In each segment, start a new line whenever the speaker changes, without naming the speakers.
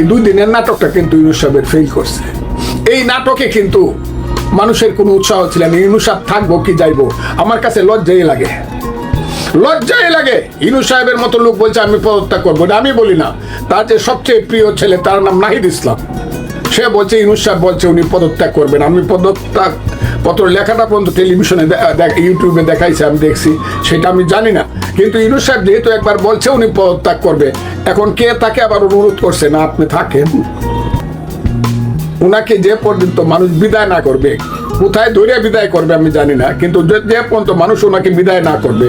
এই 2 দিনের নাটকটা কিন্তু ইউনূস সাহেবের ফেল করছে। এই নাটকে কিন্তু মানুষের কোনো উৎসাহ ছিল না। ইউনূস সাহেব থাকবো কি যাইবো, আমার কাছে লজ্জাই লাগে। ইউনূস সাহেবের মতো লোক বলছে আমি পদত্যাগ করবো, আমি বলি না। তার যে সবচেয়ে প্রিয় ছেলে তার নাম নাহিদ ইসলাম, সে বলছে ইউনূস সাহেব বলছে উনি পদত্যাগ করবেন। আমি পদত্যাগ পত্র লেখাটা পর্যন্ত টেলিভিশনে ইউটিউবে দেখাইছে, আমি দেখছি, সেটা আমি জানি না। কিন্তু ইউনূস সাহেব যেহেতু একবার বলছে উনি পদত্যাগ করবে, এখন কে তাকে আবার অনুরোধ করছে না আপনি থাকেন। উনাকে যে পর্যন্ত মানুষ বিদায় না করবে, কোথায় ধরে বিদায় করবে আমি জানি না, কিন্তু যে পর্যন্ত মানুষ ওনাকে বিদায় না করবে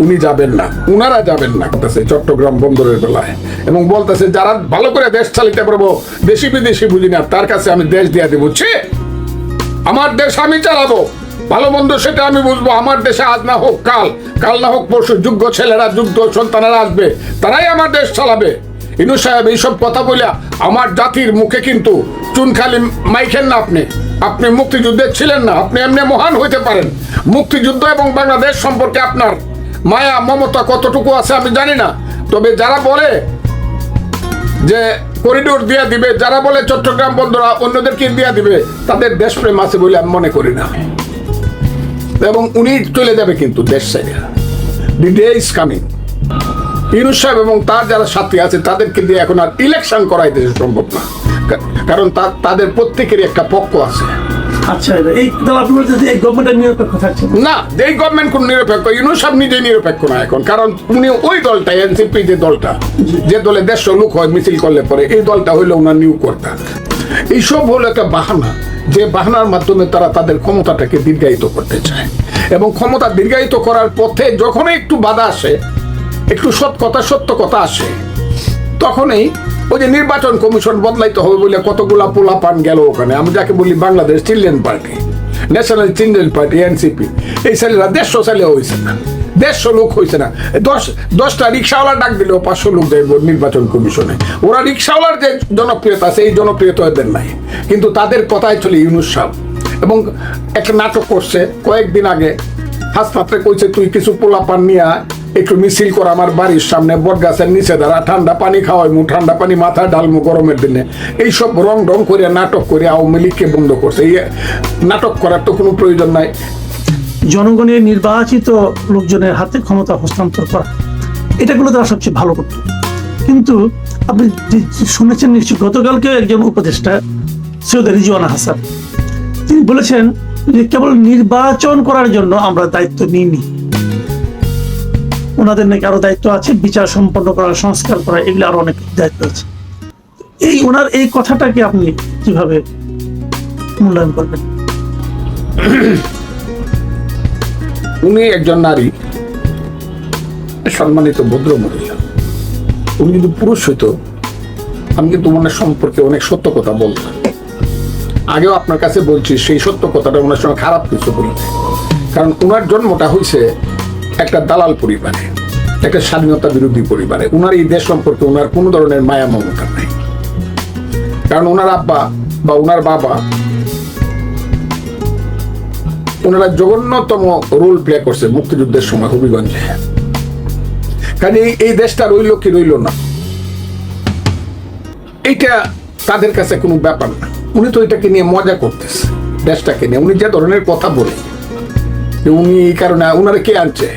উনি যাবেন না, উনারা যাবেন না। চট্টগ্রাম বন্দরের বেলায় এবং বলতেছে যারা ভালো করে দেশ চালিতে পারবো, দেশি বিদেশি বুঝি না, তার কাছে আমি দেশ দিয়ে দেবো। আমার দেশ আমি চালাবো, ভালো মন্দ সেটা আমি বুঝবো। আমার দেশে আজ না হোক কাল, কাল না হোক পরশু যোগ্য ছেলেরা, যোগ্য সন্তানেরা আসবে, তারাই আমার দেশ চালাবে। ইউনূস সাহেব এইসব কথা বলে আমার জাতির মুখে কিন্তু চুনখালি মাইখেন না। আপনি মুক্তিযুদ্ধে ছিলেন না, আপনি এমনি মহান হইতে পারেন। মুক্তিযুদ্ধ এবং বাংলাদেশ সম্পর্কে আপনার মায়া মমতা কতটুকু আছে আমি জানি না, তবে যারা বলে যে করিডোর দিয়ে দিবে, যারা বলে চট্টগ্রাম বন্দর অন্যদেরকে দিয়ে দিবে, তাদের দেশপ্রেম আছে বলে আমি মনে করি না। এবং উনি চলে যাবে কিন্তু দেশ ছেড়ে। The day is coming. Yunus সাহেব এবং তার যারা সাথী আছে তাদেরকে দিয়ে এখন আর ইলেকশন করাই দেশে সম্ভব না, কারণ তাদের প্রত্যেকেরই একটা পক্ষ আছে।
আচ্ছা, এই আপনি বলছেন যে এই গভর্নমেন্টের নিরপেক্ষ থাকছে
না, এই গভর্নমেন্ট কোন নিরপেক্ষ? ইউনূস সাহেব নিজে নিরপেক্ষ না এখন, কারণ উনি ওই দলটা এনসিপি, যে দলটা, যে দলে 150 লোক হয় মিছিল করলে পরে, এই দলটা হইলো ওনার নিউ কর্তা। এইসব হলো একটা বাহানা, যে বাহানার মাধ্যমে তারা তাদের ক্ষমতাটাকে দীর্ঘায়িত করতে চায়। এবং ক্ষমতা দীর্ঘায়িত করার পথে যখনই একটু বাধা আসে, একটু সত্য কথা আসে, তখনই ওই যে নির্বাচন কমিশন বদলাইতে হবে বলে কতগুলা পোলাপান গেল ওখানে। আমি যাকে বলি Bangladesh children party, national children party, NCP, এই ছেলেরা 150 ছেলে হয়েছে না, 150 লোক হয়েছে না। 10টা রিক্সাওয়ালা ডাক দিলেও 500 লোক যাইব নির্বাচন কমিশনে। ওরা রিক্সাওয়ালার যে জনপ্রিয়তা আছে, এই জনপ্রিয়তা ওদের নাই, কিন্তু তাদের কথাই চলে ইউনূস সাহেব। এবং একটা নাটক করছে কয়েকদিন আগে, হাসপাতালে কইছে তুই কিছু পোলাপান নিয়ে একটু মিছিল কর আমার বাড়ির সামনে, বট গাছের নিচে দাঁড়া, ঠান্ডা পানি খাওয়াইমু, ঠান্ডা পানি মাথায় ঢালমু গরমের দিনে। এইসব রং ঢং করে নাটক করে আওয়ামী লীগকে বন্ধ করছে। এই নাটক করার তো কোনো প্রয়োজন নাই।
জনগণের নির্বাচিত লোকজনের হাতে ক্ষমতা হস্তান্তর করা, এটাগুলো তারা সবচেয়ে ভালো করত। কিন্তু আপনি শুনেছেন নিশ্চয়ই, গতকালকে একজন উপদেষ্টা সৈয়দ রিজওয়ানা হাসান, তিনি বলেছেন যে কেবল নির্বাচন করার জন্য আমরা দায়িত্ব নিইনি, ওনাদের নাকি আরো দায়িত্ব আছে, বিচার সম্পন্ন করা, সংস্কার করা, এগুলো আরো অনেক দায়িত্ব আছে। ওনার এই কথাটাকে আপনি কিভাবে মূল্যায়ন করবেন?
উনি একজন নারী, সম্মানিত ভদ্র মহিলা। উনি যদি পুরুষ হইতো, আমি কিন্তু ওনার সম্পর্কে অনেক সত্য কথা বলতাম। আগেও আপনার কাছে বলছি, সেই সত্য কথাটা ওনার সঙ্গে খারাপ কিছু বলি, কারণ ওনার জন্মটা হয়েছে একটা দালাল পরিবারে, একটা স্বাধীনতা বিরোধী পরিবারে। ওনার এই দেশ সম্পর্কে ওনার কোনো ধরনের মায়া মমতা নাই, কারণ ওনার আব্বা বা ওনার বাবা, ওনারা জঘন্যতম রোল প্লে করছে মুক্তিযুদ্ধের সময় হবিগঞ্জে। কাজে এই দেশটা রইল কি রইল না, এইটা তাদের কাছে কোনো ব্যাপার না। উনি তো এটাকে নিয়ে মজা করতেছে, দেশটাকে নিয়ে। উনি যে ধরনের কথা বলে, উনি এই কারণে ওনারা কে আনছে?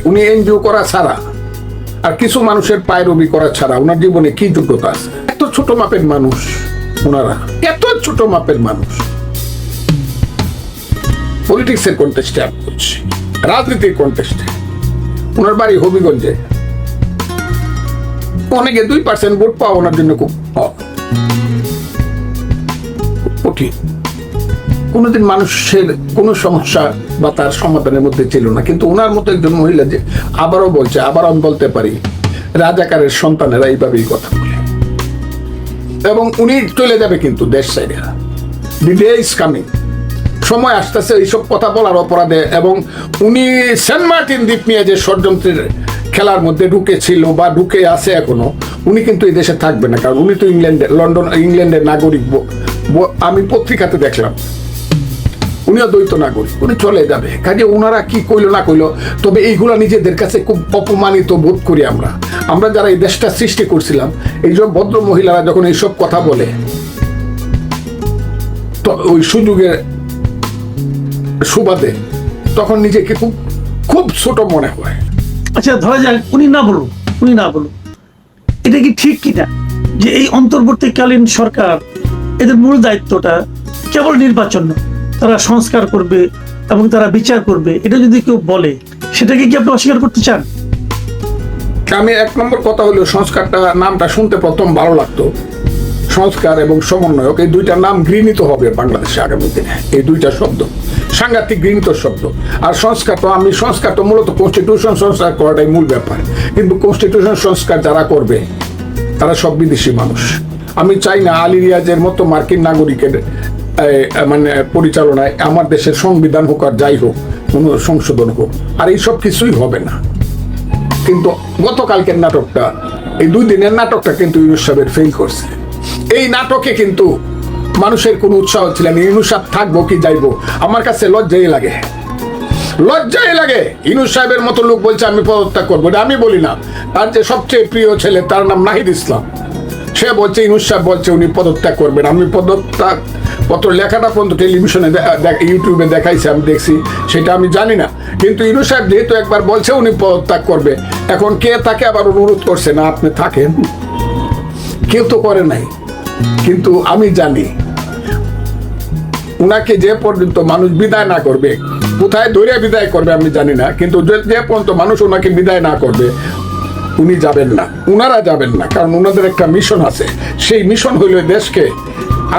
উনি এনজিও করা ছাড়া আর কিছু মানুষের পায়রবি করা ছাড়া ওনার জীবনে কি যোগ্যতা আছে? এত ছোট মাপের মানুষ ওনারা, এত ছোট মাপের মানুষ। পলিটিক্সের কন্টেস্টে আমি করছি, রাজনীতির কন্টেস্টে। ওনার বাড়ি হবিগঞ্জে, অনেকে 2% ভোট পাওয়া ওনার জন্য খুব কঠিন। কোনোদিন মানুষের কোনো সমস্যা বা তার সমাধানের মধ্যে ছিল না। কিন্তু ওনার মতো একজন মহিলা যে আবারও বলছে, আবার আমি বলতে পারি, রাজাকারের সন্তানেরা এইভাবেই কথা বলে। এবং উনি চলে যাবে কিন্তু দেশ ছেড়ে। The day is coming. সময় আসতেছে এইসব কথা বলার অপরাধে। এবং উনি সেন্ট মার্টিন দ্বীপ নিয়ে যে ষড়যন্ত্রের খেলার মধ্যে ঢুকেছিল বা ঢুকে আছে এখনো, উনি কিন্তু এই দেশে থাকবে না, কারণ উনি তো ইংল্যান্ডের নাগরিক। আমি পত্রিকাতে দেখলাম উনিও দ্বৈত নাগরিক, উনি চলে যাবে। কাজে ওনারা কি কইলো না কইলো, তবে এইগুলা নিজেদের কাছে খুব অপমানিত বোধ করি আমরা। আমরা যারা এই দেশটা সৃষ্টি করছিলাম, এই সব ভদ্র মহিলারা যখন এইসব কথা বলে, তো ওই সুযোগের সুবাদে তখন নিজেকে খুব খুব ছোট মনে হয়।
আচ্ছা, ধরা যাক উনি না বলুন, এটা কি ঠিক কিনা যে এই অন্তর্বর্তীকালীন সরকার এদের মূল দায়িত্বটা কেবল নির্বাচন নয়, তারা সংস্কার করবে এবং তারা বিচার করবে, এটা যদি কেউ বলে সেটাকে কি আপনি অস্বীকার করতে চান?
আমি এক নম্বর কথা হলো, সংস্কারটা নামটা শুনতে প্রথম ভালো লাগতো। সংস্কার এবং সমন্বয়ক, এই দুইটা নাম গৃহীত হবে বাংলাদেশে আগামী দিনে। এই দুইটা শব্দ সাংঘাতিক গৃহীত শব্দ। আর সংস্কার তো মূলত কনস্টিটিউশন সংস্কার করাটাই মূল ব্যাপার। কিন্তু কনস্টিটিউশন সংস্কার যারা করবে তারা সব বিদেশি মানুষ। আমি চাই না আলী রিয়াজের মতো মার্কিন নাগরিকের মানে পরিচালনায় আমার দেশের সংবিধান হোক আর যাই হোক, কোনো সংশোধন হোক, আর এইসব কিছুই হবে না। কিন্তু গতকালকের নাটকটা, এই 2 দিনের নাটকটা কিন্তু ইউনূস সাহেবের ফেল করছে। এই নাটকে কিন্তু মানুষের কোনো উৎসাহ ছিল না। ইউনূস সাহেব থাকবো কি যাইবো, আমার কাছে লজ্জাই লাগে। ইউনূস সাহেবের মতো লোক বলছে আমি পদত্যাগ করবো, এটা আমি বলি না। তার যে সবচেয়ে প্রিয় ছেলে, তার নাম নাহিদ ইসলাম, সে বলছে ইউনূস সাহেব বলছে উনি পদত্যাগ করবেন। আমি পদত্যাগ পত্র লেখাটা পর্যন্ত টেলিভিশনে ইউটিউবে দেখাইছে, আমি দেখছি, সেটা আমি জানি না। কিন্তু ইউনূস সাহেব যেহেতু একবার বলছে উনি পদত্যাগ করবে, এখন কে তাকে আবার অনুরোধ করছে না আপনি থাকেন? কেউ তো করে নাই। কিন্তু আমি জানি উনাকে যে পর্যন্ত মানুষ বিদায় না করবে, কোথায় ধরে বিদায় করবে আমি জানি না, কিন্তু যে পর্যন্ত মানুষ ওনাকে বিদায় না করবে উনি যাবেন না, উনারা যাবেন না। কারণ ওনাদের একটা মিশন আছে। সেই মিশন হইল দেশকে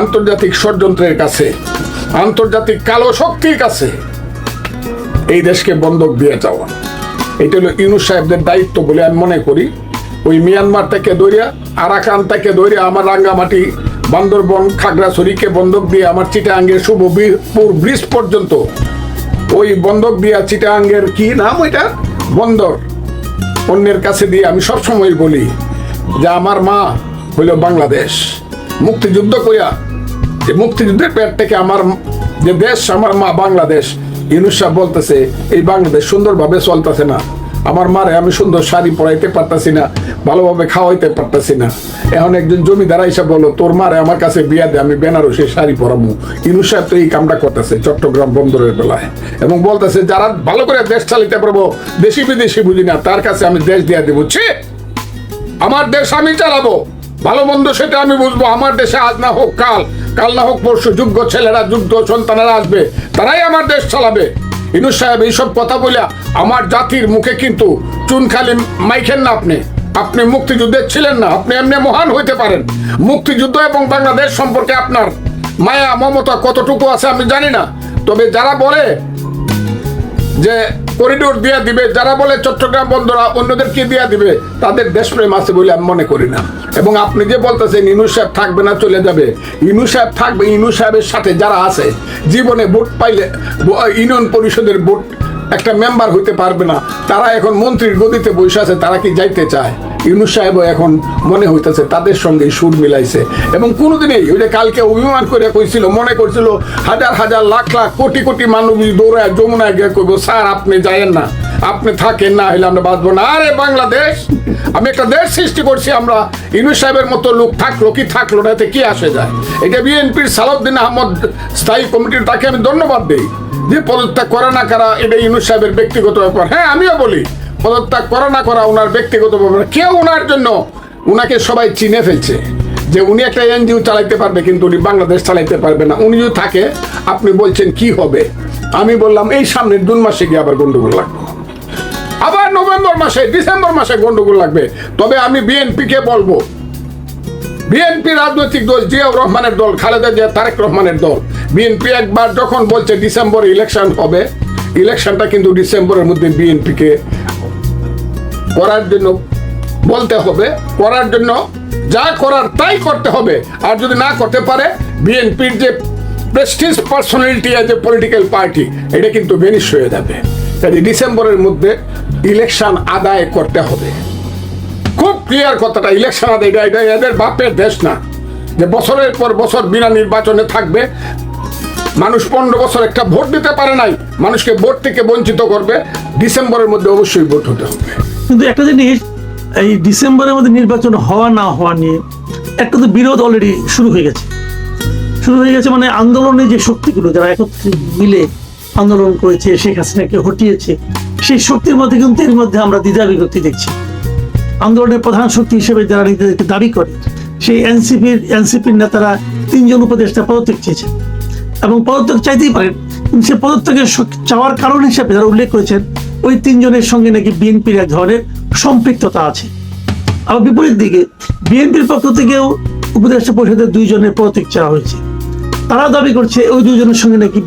আন্তর্জাতিক ষড়যন্ত্রের কাছে, আন্তর্জাতিক কালো শক্তির কাছে এই দেশকে বন্ধক দিয়ে যাওয়া। এটা হলো ইউনূস সাহেবদের দায়িত্ব বলে আমি মনে করি। ওই মিয়ানমার থেকে দৌড়িয়া, আরাকান থেকে দৌড়িয়া, আমার রাঙ্গামাটি, বান্দরবন, খাগড়াছড়িকে বন্ধক দিয়ে আমার চিটাগাঙ্গের শুভপুর ব্রিজ পর্যন্ত, ওই বন্ধক দিয়া চিটাগাঙ্গের কি নাম ওইটা বন্দর, অন্যের কাছে দিয়ে আমি সবসময় বলি যে আমার মা হইল বাংলাদেশ। মুক্তিযুদ্ধ কইয়া, যে মুক্তিযুদ্ধের পেট থেকে আমার যে দেশ, আমার মা বাংলাদেশ। ইউনূস সাহেব বলতেছে এই বাংলাদেশ সুন্দরভাবে চলতেছে না, আমার মারে আমি সুন্দর শাড়ি পরাইতে পারতাছি না, ভালোভাবে খাওয়াইতে পারতাছি না। এখন একজন জমিদার এসে বলো তোর মারে আমার কাছে বিয়া দে, আমি বেনারসে শাড়ি পরাবো। ইউনূস সাহেব তো এই কামটা করতেছে চট্টগ্রাম বন্দরের বেলায়, এবং বলতেছে যারা ভালো করে দেশ চালিতে পারবো, দেশি বিদেশি বুঝি না, তার কাছে আমি দেশ দিয়া দেবো। আমার দেশ আমি চালাবো, ভালো মন্দ সেটা আমি বুঝবো। আমার দেশে আজ না হোক কাল, কাল না হোক পরশু যোগ্য ছেলেরা, যোগ্য সন্তানেরা আসবে, তারাই আমার দেশ চালাবে। ইউনূস সাহেব এইসব কথা বলে আমার জাতির মুখে কিন্তু চুন খালি মাইখেন না। আপনি মুক্তিযুদ্ধে ছিলেন না, আপনি এমনি মহান হইতে পারেন। মুক্তিযুদ্ধ এবং বাংলাদেশ সম্পর্কে আপনার মায়া মমতা কতটুকু আছে আমি জানি না। তবে যারা বলে যে করিডোর দিয়ে দিবে, যারা বলে চট্টগ্রাম বন্দর অন্যদেরকে দিয়ে দিবে, তাদের দেশপ্রেম আছে বলে আমি মনে করি না। এবং আপনি যে বলতেছেন ইউনূস সাহেব থাকবে না, চলে যাবে, ইউনূস সাহেব থাকবে। ইউনূস সাহেবের সাথে যারা আছে, জীবনে ভোট পাইলে ইউনিয়ন পরিষদের ভোট একটা মেম্বার হইতে পারবে না, তারা এখন মন্ত্রীর গদিতে বসে আছে, তারা কি যাইতে চায়? ইউনূস সাহেবও এখন মনে হইতেছে তাদের সঙ্গে সুর মিলাইছে। এবং কোনোদিনই ওই যে কালকে অভিমান করে কইছিল, মনে করছিল হাজার হাজার লাখ লাখ কোটি কোটি মানুষ দৌড়ায় যমুনায় গিয়ে কইব স্যার আপনি যায়েন না, আপনি থাকেন না, হলে আমরা বাঁচবো না। আরে বাংলাদেশ, আমি একটা দেশ সৃষ্টি করছি আমরা, ইউনূস সাহেবের মতো লোক থাকলো কি থাকলো না, এতে কি আসে যায়? এটা বিএনপির সালাউদ্দিন আহমদ স্থায়ী কমিটির, তাকে আমি ধন্যবাদ দিই যে পদত্যাগ করা না করা এটা ইউনূস সাহেবের ব্যক্তিগত ব্যাপার। হ্যাঁ, আমিও বলি পদত্যাগ করা না করা ওনার ব্যক্তিগত ব্যাপার। কেউ ওনার জন্য, উনাকে সবাই চিনে ফেলছে যে উনি একটা এনজিও চালাইতে পারবে, কিন্তু উনি বাংলাদেশ চালাইতে পারবে না। উনি যদি থাকে, আপনি বলছেন কি হবে? আমি বললাম এই সামনের জুন মাসে গিয়ে আবার গন্ডগোল লাগবে, আবার নভেম্বর মাসে, ডিসেম্বর মাসে গন্ডগোল লাগবে। তবে আমি বিএনপিকে বলবো, বিএনপি রাজনৈতিক দল, জিয়াউর রহমানের দল, খালেদা জিয়া, তারেক রহমানের দল, বিএনপি একবার যখন বলছে ডিসেম্বরে ইলেকশন হবে, ইলেকশনটা কিন্তু ডিসেম্বরের মধ্যে বিএনপিকে করার জন্য বলতে হবে, করার জন্য যা করার তাই করতে হবে। আর যদি না করতে পারে, বিএনপির যে Prestige personality as a political party, এটা কিন্তু ভেনিশ হয়ে যাবে। কাজে ডিসেম্বরের মধ্যে ইলেকশন আদায় করতে হবে। খুব ক্লিয়ার কথাটা, ইলেকশন আদায়, এটা এদের বাপের দেশ না যে বছরের পর বছর বিনা নির্বাচনে থাকবে। মানুষ 15 বছর একটা ভোট দিতে পারে নাই, মানুষকে ভোট থেকে বঞ্চিত করবে। ডিসেম্বরের মধ্যে অবশ্যই ভোট হতে হবে।
কিন্তু একটা জিনিস, এই ডিসেম্বরের মধ্যে নির্বাচন হওয়া না হওয়া নিয়ে একটা তো বিরোধ অলরেডি শুরু হয়ে গেছে। মানে আন্দোলনের যে শক্তিগুলো যারা একত্রে মিলে আন্দোলন করেছে, শেখ হাসিনাকে হটিয়েছে, সেই শক্তির মধ্যে কিন্তু এর মধ্যে আমরা দ্বিধা বিভক্তি দেখছি। আন্দোলনের প্রধান শক্তি হিসেবে যারা নিজেদেরকে দাবি করে, সেই এনসিপির নেতারা 3 জন উপদেষ্টা পদত্যাগ চেয়েছেন এবং পদত্যাগ চাইতেই পারেন, কিন্তু সে পদত্যাগের চাওয়ার কারণ হিসেবে যারা উল্লেখ করেছেন ওই 3 জনের সঙ্গে নাকি বিএনপির এক ধরনের সম্পৃক্ততা আছে। আবার বিপরীত দিকে বিএনপির পক্ষ থেকেও উপদেষ্টা পরিষদের 2 জনের পদত্যাগ চাওয়া হয়েছে। তারা দাবি করছে ওই 2 জনের সঙ্গে নাকি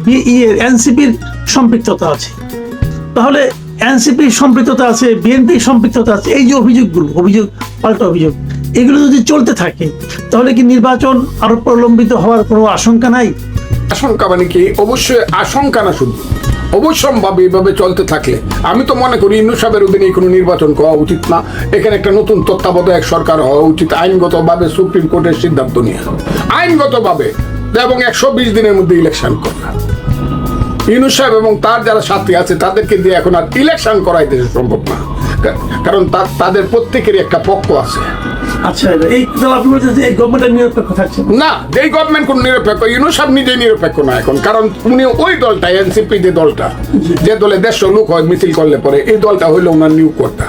এনসিপির সম্পৃক্ততা আছে। তাহলে এনসিপির সম্পৃক্ততা আছে, বিএনপির সম্পৃক্ততা আছে, এই যে অভিযোগ পাল্টা অভিযোগ, এগুলো যদি চলতে থাকে তাহলে কি নির্বাচন আরো প্রলম্বিত হওয়ার কোনো আশঙ্কা নাই?
আশঙ্কা মানে কি? অবশ্যই আশঙ্কা না, শুধু অবশ্যম্ভাবী এভাবে চলতে থাকলে আমি তো মনে করি ইউনূস সাহেবের অধীনে কোনো নির্বাচন করা উচিত না। এখানে একটা নতুন তত্ত্বাবধায়ক সরকার হওয়া উচিত, আইনগতভাবে সুপ্রিম কোর্টের সিদ্ধান্ত নিয়ে, আইনগতভাবে, এবং 120 দিনের মধ্যে ইলেকশন করা। ইউনূস সাহেব এবং তার যারা সাথী আছে তাদেরকে দিয়ে এখন আর ইলেকশন করাইতে সম্ভব না, কারণ তাদের প্রত্যেকেরই একটা পক্ষ আছে।
আচ্ছা, এই আপনি বলছেন যে এই গভর্নমেন্টের নিরপেক্ষ থাকছে
না, এই গভর্নমেন্ট কোন নিরপেক্ষ? ইউনূস সাহেব নিজেই নিরপেক্ষ না এখন, কারণ উনি ওই দলটা এনসিপি যে দলটা, যে দলে 150 লোক হয় মিছিল করলে পরে, এই দলটা হইলো ওনার নিয়োগ কর্তা।